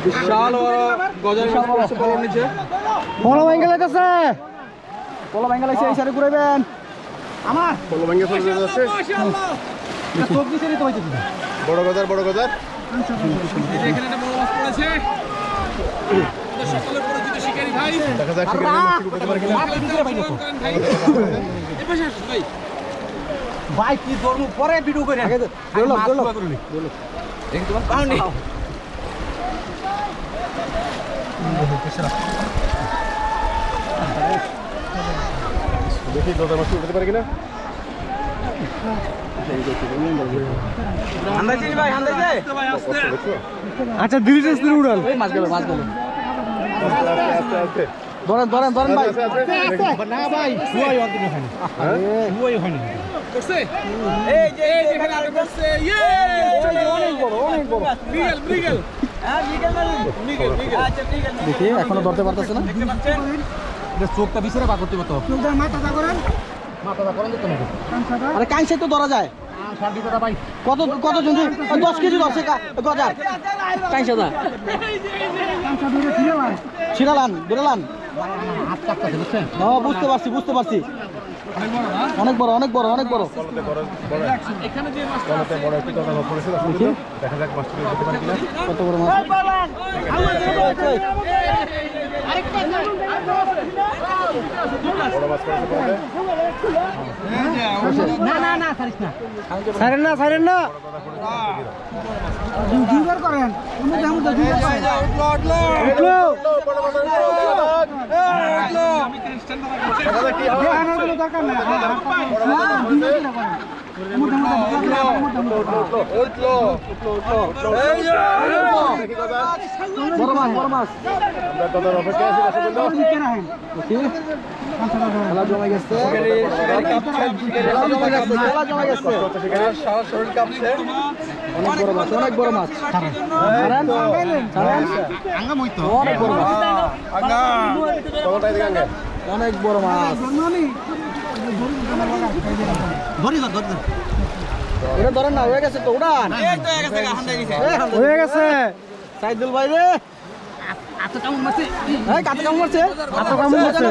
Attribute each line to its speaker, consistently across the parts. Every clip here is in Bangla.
Speaker 1: বিশাল গজার নিচে
Speaker 2: পলো ভেঙে যাচ্ছে, পলো ভেঙে লাগছে, এই সাইডে ঘুরাইবেন। আমার
Speaker 3: পলো ভেঙে চলে যাচ্ছে। বড় গজার, বড় গজার।
Speaker 1: এখানে একটা বড় মাছ পড়েছে। সকলের পরিচিত শিকারী ভাই।
Speaker 3: দেখা যাক শিকারী মাছ উঠতে পারে কিনা।
Speaker 2: ভাই কি ধরমু পরে ভিডিও করে আগে দৌড় একদম পাউনি
Speaker 3: দেখি গজার মাছ উঠতে পারে কিনা।
Speaker 2: আন্দাজি ভাই, আন্দাজি
Speaker 1: ভাই আস্তে
Speaker 2: আচ্ছা ডিটেইলস দিয়ে উড়াল। এই মাছ গেল
Speaker 3: আস্তে আস্তে
Speaker 2: ধরেন ধরেন ধরেন ভাই।
Speaker 3: না ভাই শুয়াই অন্তত ওখানে, শুয়াই ওখানে
Speaker 1: করছে। এই যে এখানে আগে করছে। ইয়ে
Speaker 2: অনেক বড়, অনেক বড়।
Speaker 1: মৃগেল মৃগেল। হ্যাঁ মৃগেল না মৃগেল মৃগেল। আচ্ছা মৃগেল।
Speaker 2: দেখি এখনো ধরতে পারতেছে না।
Speaker 1: দেখতে পাচ্ছেন
Speaker 2: এটা চোখটা বিছরে পা করতে তো।
Speaker 3: চোখটা মাথাটা করেন, মাথাটা করেন দিতে হবে।
Speaker 2: আরে কাইছে তো ধরা যায়।
Speaker 3: ভাই
Speaker 2: কত কত জন 10 কেজি ধরছে গজার কাইছে দা। ছিড়ালান ধরেলান।
Speaker 3: হাত কাটতেছে বুঝছেন।
Speaker 2: হ্যাঁ বুঝতে পারছি বুঝতে পারছি। অনেক বড় অনেক বড় অনেক বড়।
Speaker 1: এখানে যে মাছ
Speaker 3: কলতে বড় একটি গজার মাছ পড়েছে। দেখা যাক মাছটা উঠতে পারে কিনা।
Speaker 2: কত বড় মাছ।
Speaker 3: বড় মাছ পড়েছে কলতে।
Speaker 2: না না না ছাড়িস না, ছাড়েন না ছাড়েন না। দুইবার করেন উনি দাম তো দুইবার করেন। উঠলো
Speaker 3: বড় মাছ উঠলো।
Speaker 1: আমি খ্রিস্টান না
Speaker 3: দেখা যাক কি হয়।
Speaker 2: কোনো দরকার না।
Speaker 3: উঠলো।
Speaker 1: এই যে
Speaker 3: দেখি গজার।
Speaker 2: বড় মাছ বড় মাছ।
Speaker 3: আমরা গজার অপেক্ষায় আছি দর্শক বন্ধু।
Speaker 2: খেলা জমে গেছে, খেলা জমে গেছে, খেলা জমে গেছে।
Speaker 1: সারা শরীর কাঁপছে।
Speaker 2: অনেক বড় মাছ, অনেক বড় মাছ। ছাড়েন ছাড়েন, অনেক বড় মাছ,
Speaker 1: আগা
Speaker 3: কলটা এদিকে আনগে।
Speaker 2: অনেক বড় মাছ। এটা ধরেন না, হয়ে গেছে তো উড়ান।
Speaker 1: এই তো গেছে হান্ডা গেছে।
Speaker 2: হয়ে গেছে সাইদুল ভাই রে।
Speaker 1: আচ্ছা কেমন মাছ?
Speaker 2: এই কাতে কামড় মারছে, হাতে কামড় মারছে।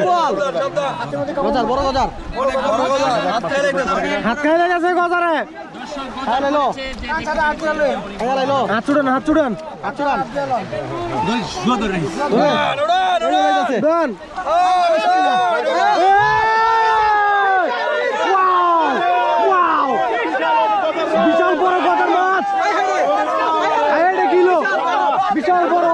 Speaker 2: গজার বড় গজার,
Speaker 1: অনেক বড় গজা। হাত খাইলে
Speaker 2: হাত খাইলে গেছে গজারে। খাই লাইলো, খাই লাইলো। হাত ছুড়ান হাত ছুড়ান হাত ছুড়ান। ধরুন বিশাল বড় গজার মাছ। কিলো বিশাল বড়।